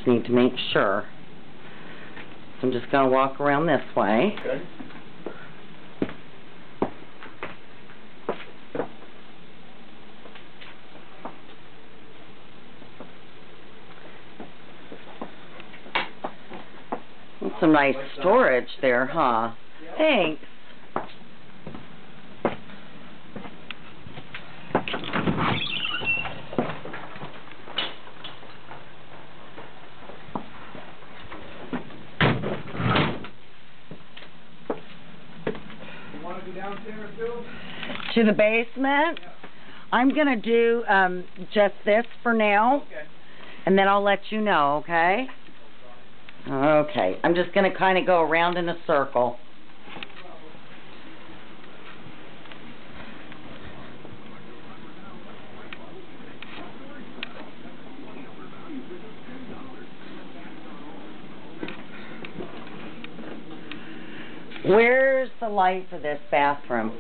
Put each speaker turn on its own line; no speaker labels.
just need to make sure. So I'm just going to walk around this way.
Okay.
Some nice storage there, huh? Thanks.
You want to go downstairs too?
To the basement?
Yeah.
I'm going to do just this for now,
Okay.
and then I'll let you know, okay? Okay. I'm just going to kind of go around in a circle. Where's the light for this bathroom?